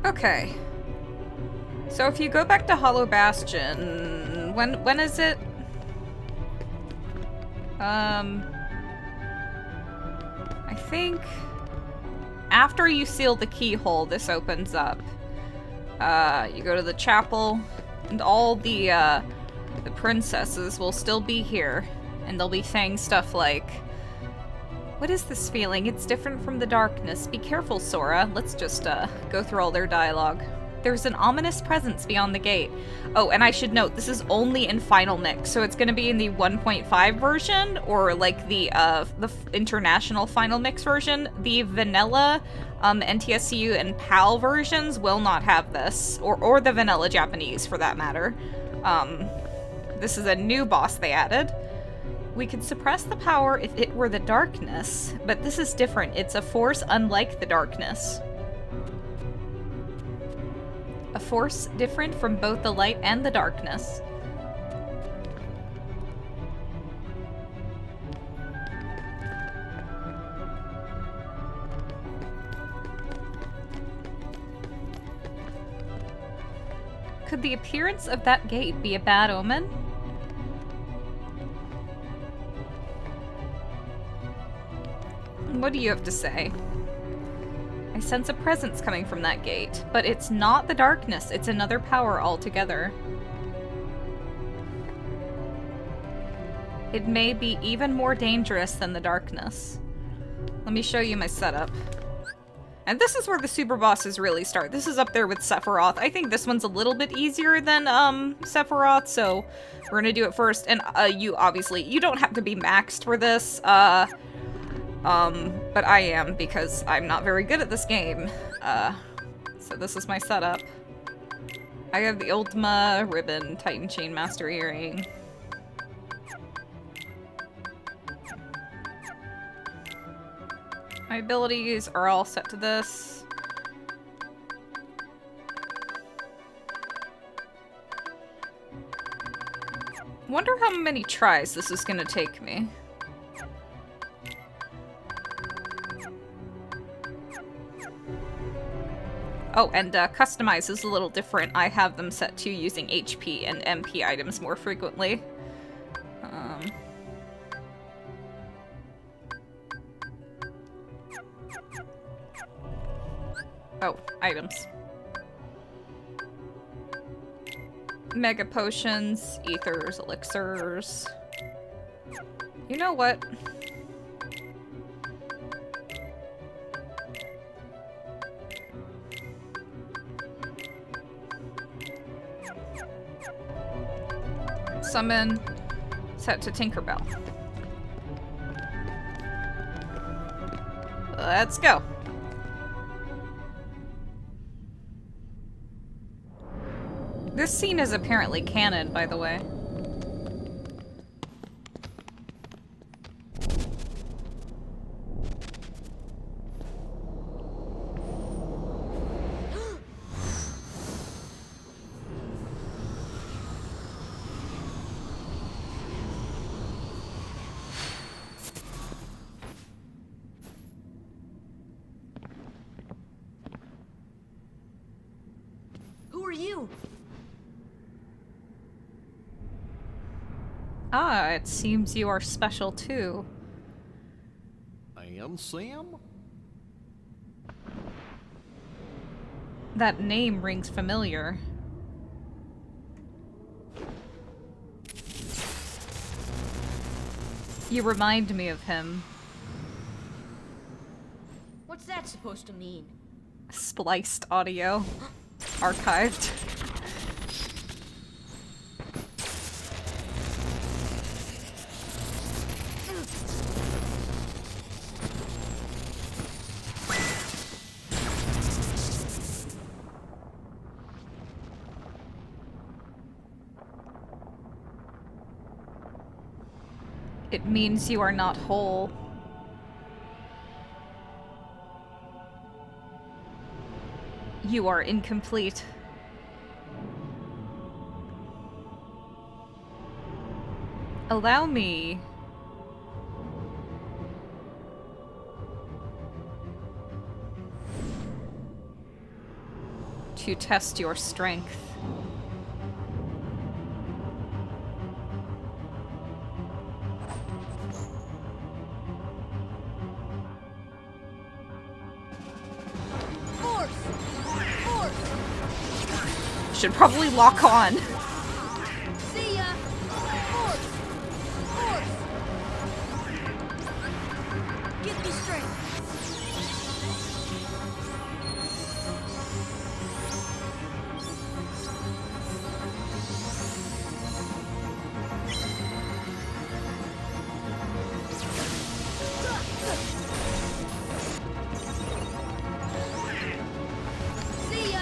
Okay. So if you go back to Hollow Bastion, when is it? I think after you seal the keyhole, this opens up. You go to the chapel, and all the princesses will still be here, and they'll be saying stuff like, "What is this feeling? It's different from the darkness. Be careful, Sora." Let's just go through all their dialogue. "There's an ominous presence beyond the gate." Oh, and I should note, this is only in Final Mix, so it's gonna be in the 1.5 version, or like the international Final Mix version. The vanilla NTSCU and PAL versions will not have this, or the vanilla Japanese for that matter. This is a new boss they added. "We could suppress the power if it were the darkness, but this is different. It's a force unlike the darkness. A force different from both the light and the darkness." Could the appearance of that gate be a bad omen? What do you have to say? "I sense a presence coming from that gate, but it's not the darkness, it's another power altogether. It may be even more dangerous than the darkness." Let me show you my setup. And this is where the super bosses really start. This is up there with Sephiroth. I think this one's a little bit easier than Sephiroth, so we're gonna do it first. And you don't have to be maxed for this. But I am, because I'm not very good at this game. So this is my setup. I have the Ultima Ribbon Titan Chain Master Earring. My abilities are all set to this. Wonder how many tries this is gonna take me. Oh, and customize is a little different. I have them set to using HP and MP items more frequently. Oh, items. Mega potions, ethers, elixirs. You know what? Summon, set to Tinkerbell. Let's go. This scene is apparently canon, by the way. Who are you? Ah, it seems you are special too. And Sam? That name rings familiar. You remind me of him. What's that supposed to mean? Spliced audio. Archived. It means you are not whole. You are incomplete. Allow me. to test your strength. Should probably lock on. See ya. Force. Force. Give me strength. See ya.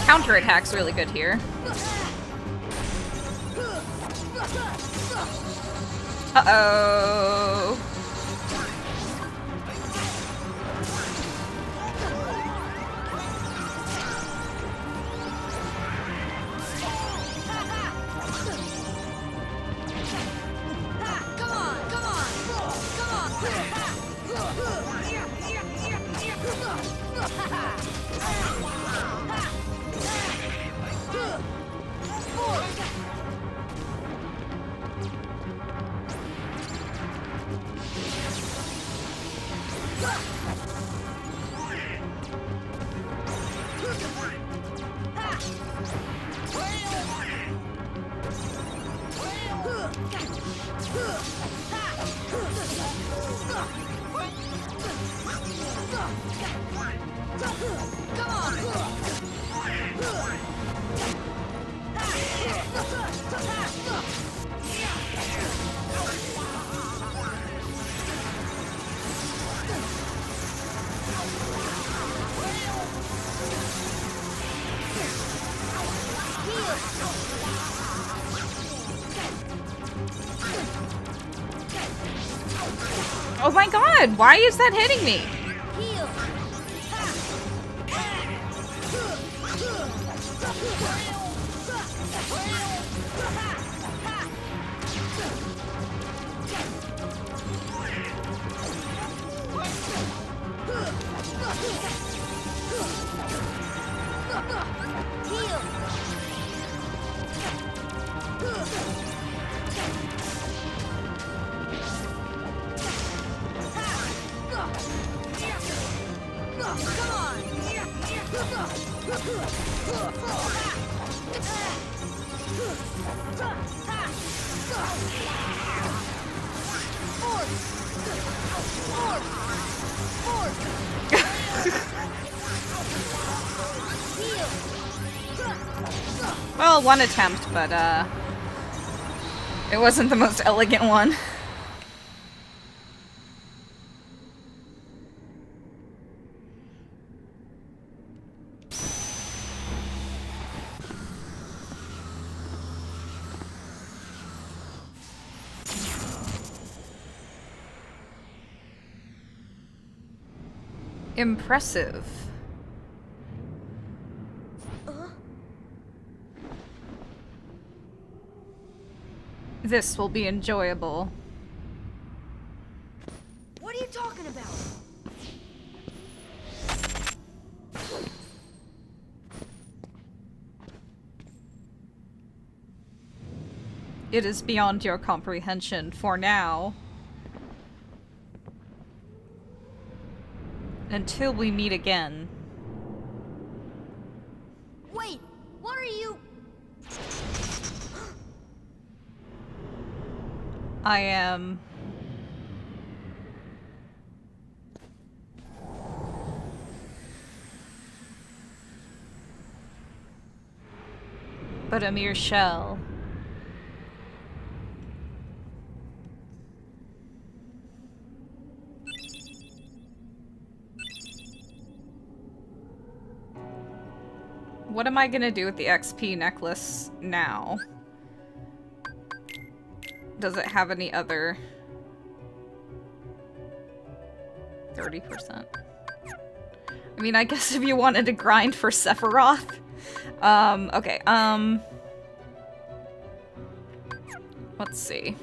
Counterattack's really good here. Uh-oh. Oh my god, why is that hitting me? Well, one attempt, but it wasn't the most elegant one. Impressive. This will be enjoyable. What are you talking about? It is beyond your comprehension for now. Until we meet again. Wait, what are you? I am... but a mere shell. What am I gonna do with the XP necklace now? Does it have any other 30%. I mean, I guess if you wanted to grind for Sephiroth. Okay, let's see.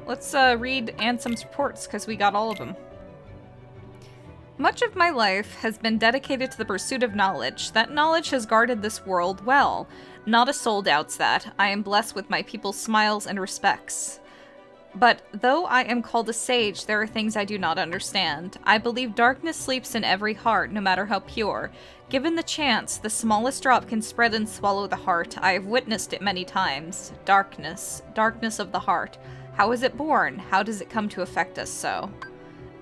Let's read Ansem's reports, because we got all of them. Much of my life has been dedicated to the pursuit of knowledge. That knowledge has guarded this world well. Not a soul doubts that. I am blessed with my people's smiles and respects. But though I am called a sage, there are things I do not understand. I believe darkness sleeps in every heart, no matter how pure. Given the chance, the smallest drop can spread and swallow the heart. I have witnessed it many times. Darkness. Darkness of the heart. How is it born? How does it come to affect us so?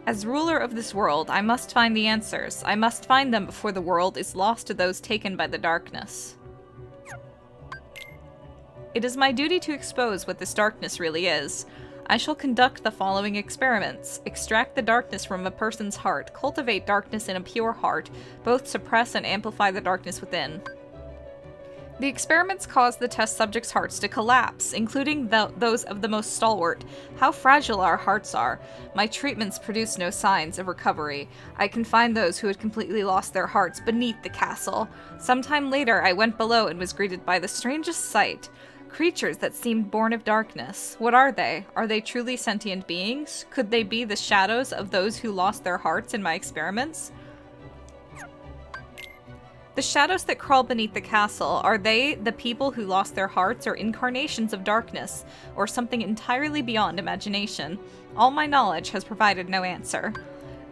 As ruler of this world, I must find the answers. I must find them before the world is lost to those taken by the darkness. It is my duty to expose what this darkness really is. I shall conduct the following experiments. Extract the darkness from a person's heart. Cultivate darkness in a pure heart. Both suppress and amplify the darkness within. The experiments cause the test subjects' hearts to collapse, including those of the most stalwart. How fragile our hearts are. My treatments produce no signs of recovery. I can find those who had completely lost their hearts beneath the castle. Sometime later, I went below and was greeted by the strangest sight. Creatures that seemed born of darkness. What are they? Are they truly sentient beings? Could they be the shadows of those who lost their hearts in my experiments? The shadows that crawl beneath the castle, are they the people who lost their hearts or incarnations of darkness, or something entirely beyond imagination? All my knowledge has provided no answer.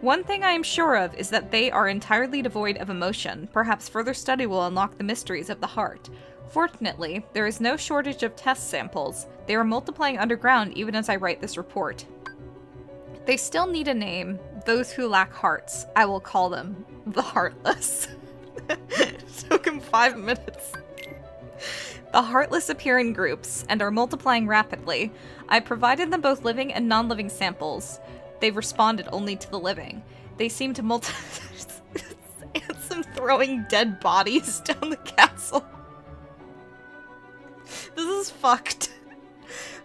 One thing I am sure of is that they are entirely devoid of emotion. Perhaps further study will unlock the mysteries of the heart. Fortunately, there is no shortage of test samples. They are multiplying underground even as I write this report. They still need a name. Those who lack hearts. I will call them the Heartless. It took him 5 minutes. The Heartless appear in groups and are multiplying rapidly. I provided them both living and non-living samples. They've responded only to the living. They seem to Ansem throwing dead bodies down the castle. This is fucked.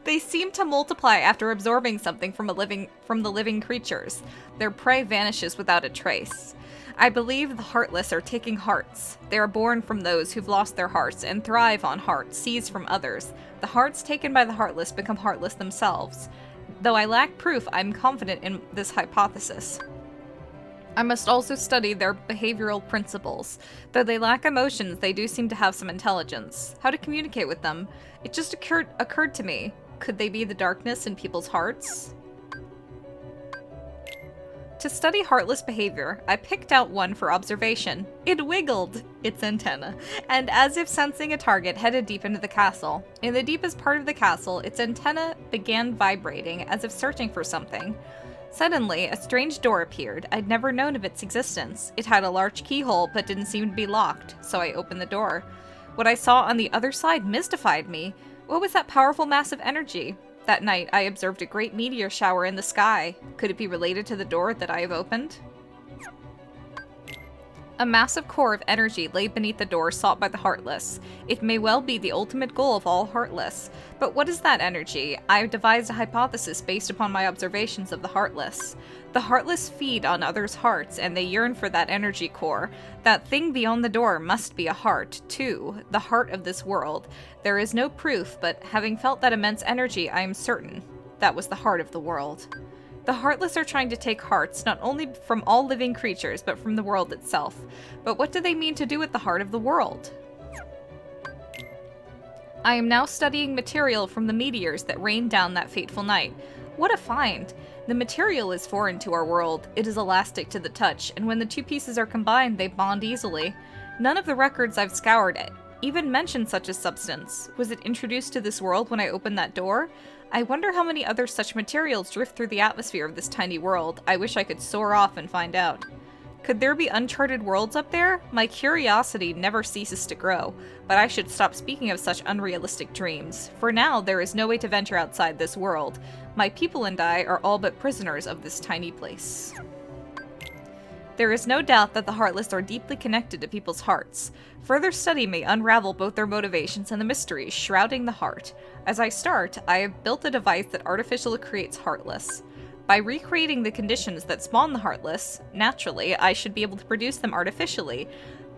They seem to multiply after absorbing something from the living creatures. Their prey vanishes without a trace. I believe the Heartless are taking hearts. They are born from those who've lost their hearts and thrive on hearts seized from others. The hearts taken by the Heartless become heartless themselves. Though I lack proof, I'm confident in this hypothesis. I must also study their behavioral principles. Though they lack emotions, they do seem to have some intelligence. How to communicate with them? It just occurred to me. Could they be the darkness in people's hearts? To study heartless behavior, I picked out one for observation. It wiggled its antenna, and as if sensing a target, headed deep into the castle. In the deepest part of the castle, its antenna began vibrating as if searching for something. Suddenly, a strange door appeared. I'd never known of its existence. It had a large keyhole, but didn't seem to be locked, so I opened the door. What I saw on the other side mystified me. What was that powerful mass of energy? That night, I observed a great meteor shower in the sky. Could it be related to the door that I have opened? A massive core of energy lay beneath the door sought by the Heartless. It may well be the ultimate goal of all Heartless. But what is that energy? I have devised a hypothesis based upon my observations of the Heartless. The Heartless feed on others' hearts, and they yearn for that energy core. That thing beyond the door must be a heart, too, the heart of this world. There is no proof, but having felt that immense energy, I am certain that was the heart of the world. The Heartless are trying to take hearts, not only from all living creatures, but from the world itself. But what do they mean to do with the heart of the world? I am now studying material from the meteors that rained down that fateful night. What a find! The material is foreign to our world. It is elastic to the touch, and when the two pieces are combined, they bond easily. None of the records I've scoured even mention such a substance. Was it introduced to this world when I opened that door? I wonder how many other such materials drift through the atmosphere of this tiny world. I wish I could soar off and find out. Could there be uncharted worlds up there? My curiosity never ceases to grow, but I should stop speaking of such unrealistic dreams. For now, there is no way to venture outside this world. My people and I are all but prisoners of this tiny place. There is no doubt that the Heartless are deeply connected to people's hearts. Further study may unravel both their motivations and the mysteries shrouding the heart. As I start, I have built a device that artificially creates Heartless. By recreating the conditions that spawn the Heartless, naturally, I should be able to produce them artificially.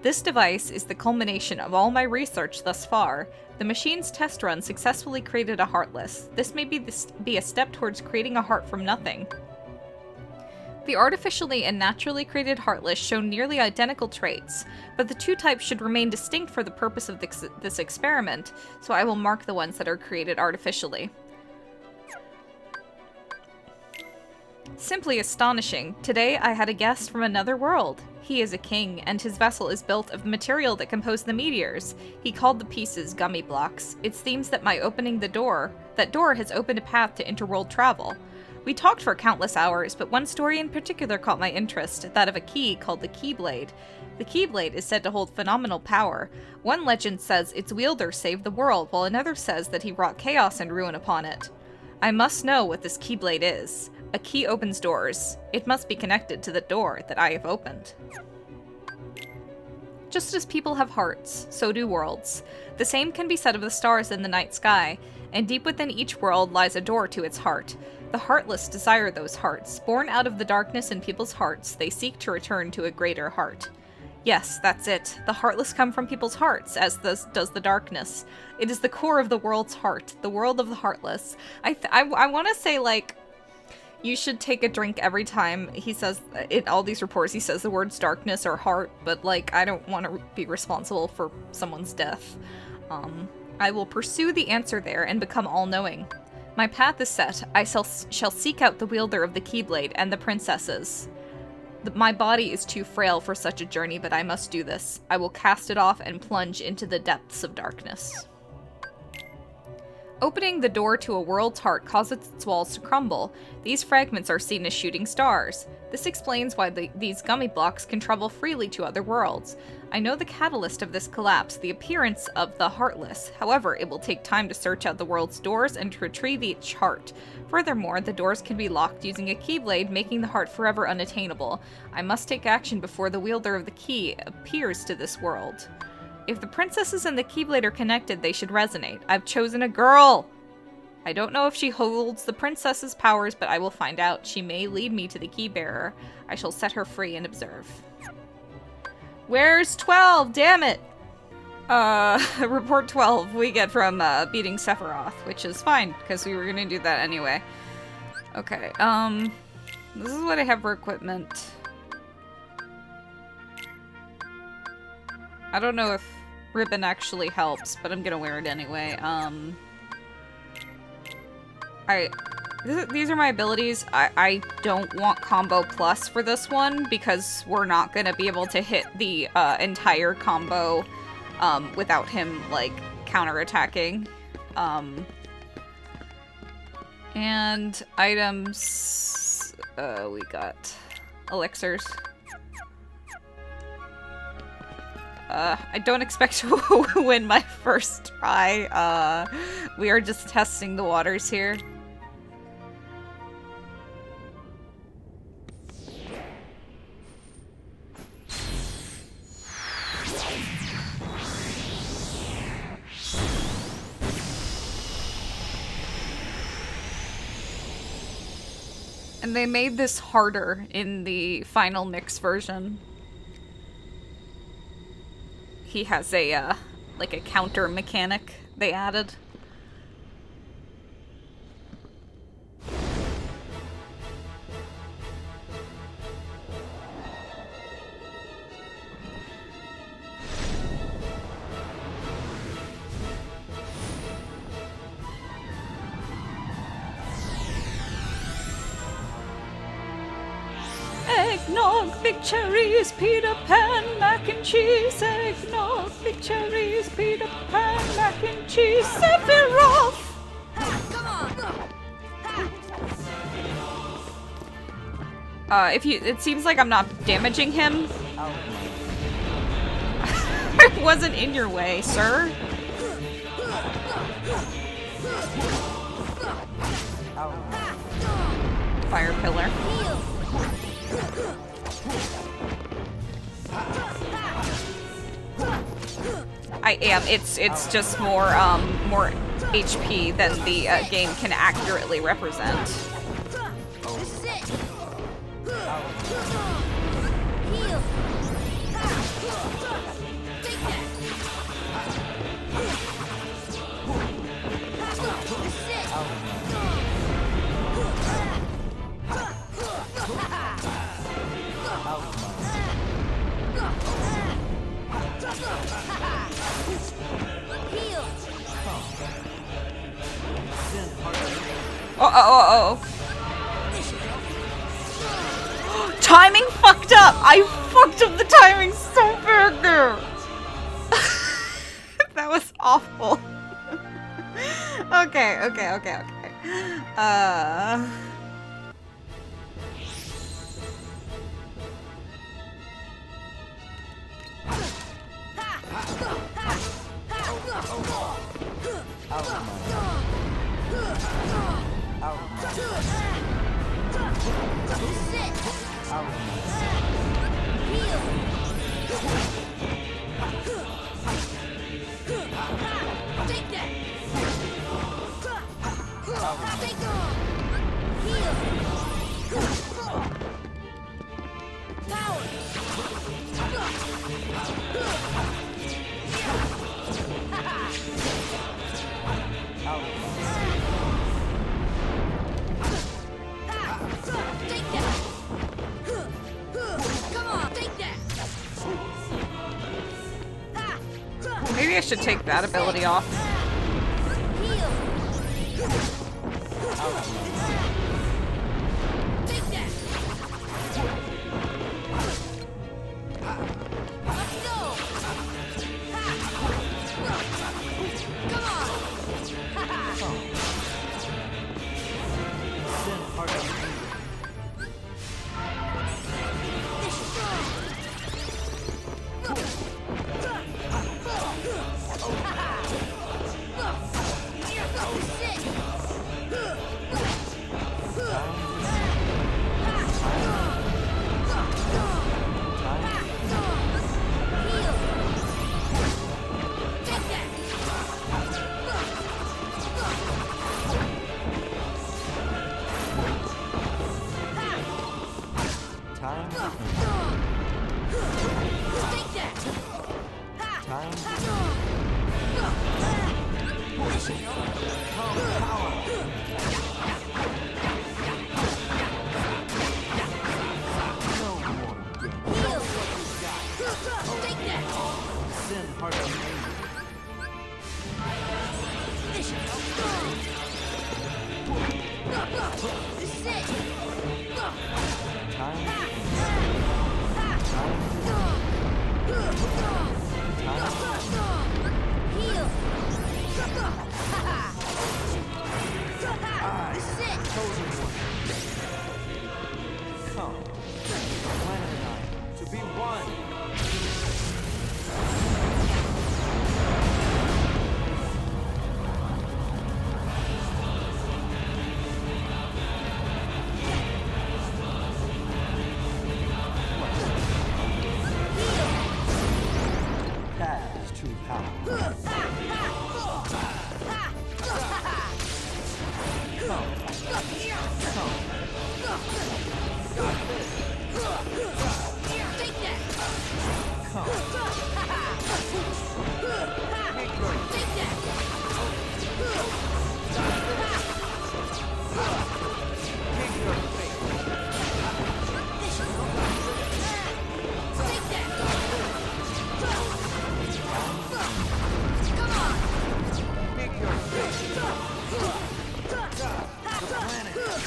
This device is the culmination of all my research thus far. The machine's test run successfully created a Heartless. This may be a step towards creating a heart from nothing. The artificially and naturally created Heartless show nearly identical traits, but the two types should remain distinct for the purpose of this experiment, so I will mark the ones that are created artificially. Simply astonishing. Today I had a guest from another world. He is a king, and his vessel is built of the material that composed the meteors. He called the pieces gummy blocks. It seems that that door has opened a path to interworld travel. We talked for countless hours, but one story in particular caught my interest, that of a key called the Keyblade. The Keyblade is said to hold phenomenal power. One legend says its wielder saved the world, while another says that he wrought chaos and ruin upon it. I must know what this Keyblade is. A key opens doors. It must be connected to the door that I have opened. Just as people have hearts, so do worlds. The same can be said of the stars in the night sky, and deep within each world lies a door to its heart. The Heartless desire those hearts. Born out of the darkness in people's hearts, they seek to return to a greater heart. Yes, that's it. The Heartless come from people's hearts, as does the darkness. It is the core of the world's heart, the world of the Heartless. I want to say, like, you should take a drink every time he says, in all these reports, he says the words darkness or heart, but, like, I don't want to be responsible for someone's death. I will pursue the answer there and become all-knowing. My path is set. I shall seek out the wielder of the Keyblade and the princesses. My body is too frail for such a journey, but I must do this. I will cast it off and plunge into the depths of darkness. Opening the door to a world's heart causes its walls to crumble. These fragments are seen as shooting stars. This explains why these gummy blocks can travel freely to other worlds. I know the catalyst of this collapse, the appearance of the Heartless. However, it will take time to search out the world's doors and to retrieve each heart. Furthermore, the doors can be locked using a Keyblade, making the heart forever unattainable. I must take action before the wielder of the key appears to this world. If the princesses and the Keyblade are connected, they should resonate. I've chosen a girl! I don't know if she holds the princess's powers, but I will find out. She may lead me to the key bearer. I shall set her free and observe. Where's 12? Damn it! Report 12 we get from, beating Sephiroth, which is fine, because we were gonna do that anyway. Okay, this is what I have for equipment. I don't know if ribbon actually helps, but I'm gonna wear it anyway. These are my abilities. I don't want combo plus for this one because we're not gonna be able to hit the entire combo without him, like, counterattacking. And items, we got elixirs. I don't expect to win my first try. We are just testing the waters here. And they made this harder in the final mix version. He has a, like a counter mechanic they added. Eggnog, big cherries, Peter Pan, mac and cheese. Eggnog, big cherries, Peter Pan, mac and cheese. Sephiroth! It seems like I'm not damaging him. I wasn't in your way, sir. Fire pillar. I am. It's just more HP than the game can accurately represent. This is Heal. Take that. Oh. Timing fucked up! I fucked up the timing so bad there! That was awful. Okay. Maybe I should take that ability off.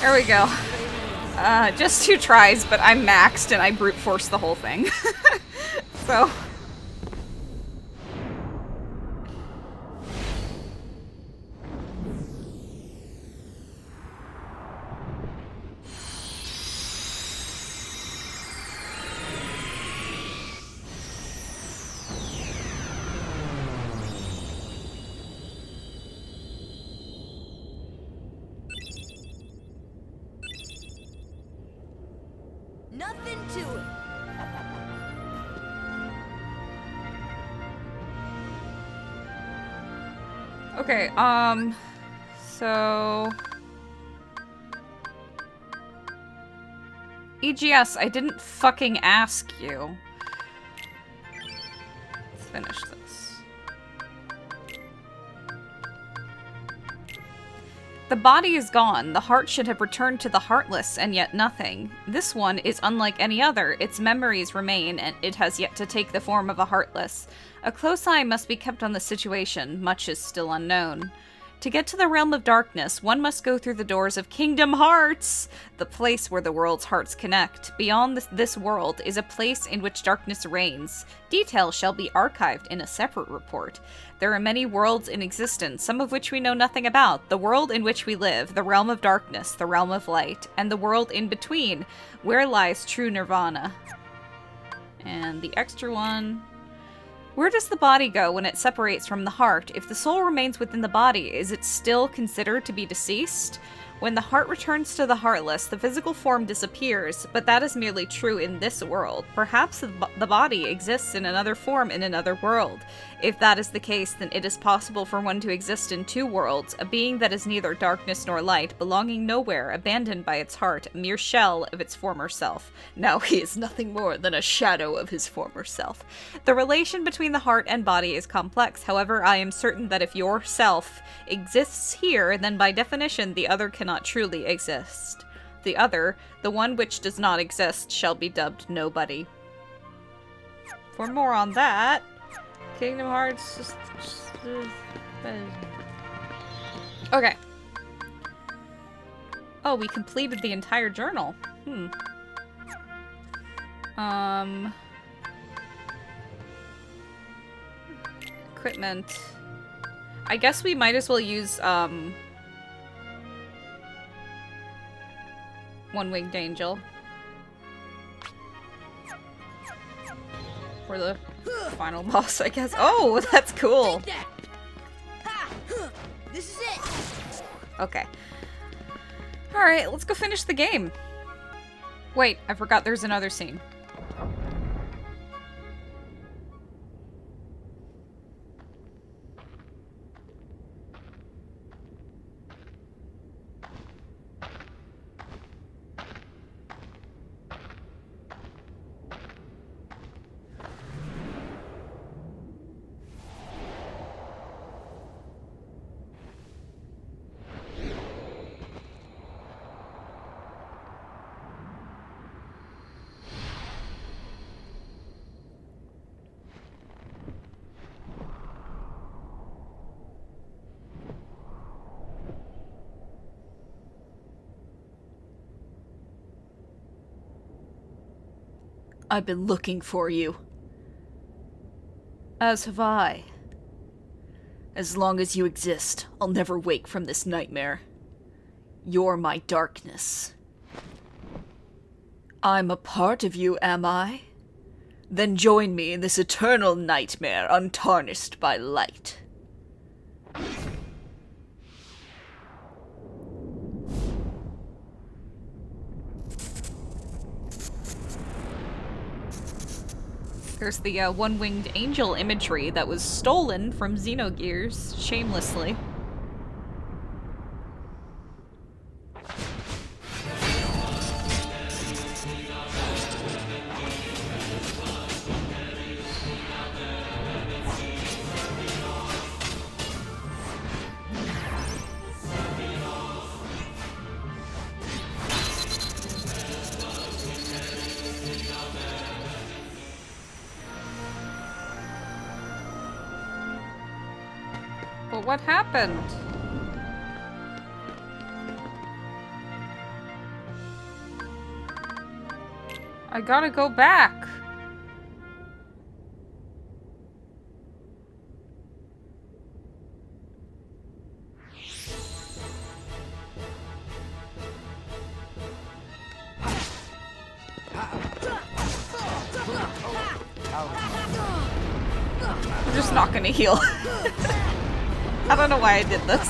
There we go. Just 2 tries, but I'm maxed and I brute forced the whole thing. So... Nothing to it. Okay, so... EGS, I didn't fucking ask you. Let's finish this. The body is gone. The heart should have returned to the heartless, and yet nothing. This one is unlike any other. Its memories remain, and it has yet to take the form of a heartless. A close eye must be kept on the situation. Much is still unknown. To get to the realm of darkness, one must go through the doors of Kingdom Hearts, the place where the world's hearts connect. Beyond this world is a place in which darkness reigns. Details shall be archived in a separate report. There are many worlds in existence, some of which we know nothing about. The world in which we live, the realm of darkness, the realm of light, and the world in between, where lies true nirvana. And the extra one... Where does the body go when it separates from the heart? If the soul remains within the body, is it still considered to be deceased? When the heart returns to the heartless, the physical form disappears, but that is merely true in this world. Perhaps the body exists in another form in another world. If that is the case, then it is possible for one to exist in two worlds, a being that is neither darkness nor light, belonging nowhere, abandoned by its heart, a mere shell of its former self. Now he is nothing more than a shadow of his former self. The relation between the heart and body is complex, however, I am certain that if your self exists here, then by definition the other cannot truly exist. The other, the one which does not exist, shall be dubbed nobody. For more on that, Kingdom Hearts... Okay. Oh, we completed the entire journal. Equipment. I guess we might as well use, One-Winged Angel. For the final boss, I guess. Oh, that's cool. This is it. Okay. Alright, let's go finish the game. Wait, I forgot there's another scene. I've been looking for you. As have I. As long as you exist, I'll never wake from this nightmare. You're my darkness. I'm a part of you, am I? Then join me in this eternal nightmare, untarnished by light. There's the One-Winged Angel imagery that was stolen from Xenogears, shamelessly. But what happened? I gotta go back. I'm just not gonna heal. I don't know why I did this.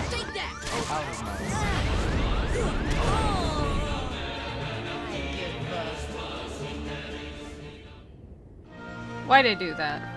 Take that. Why'd I do that?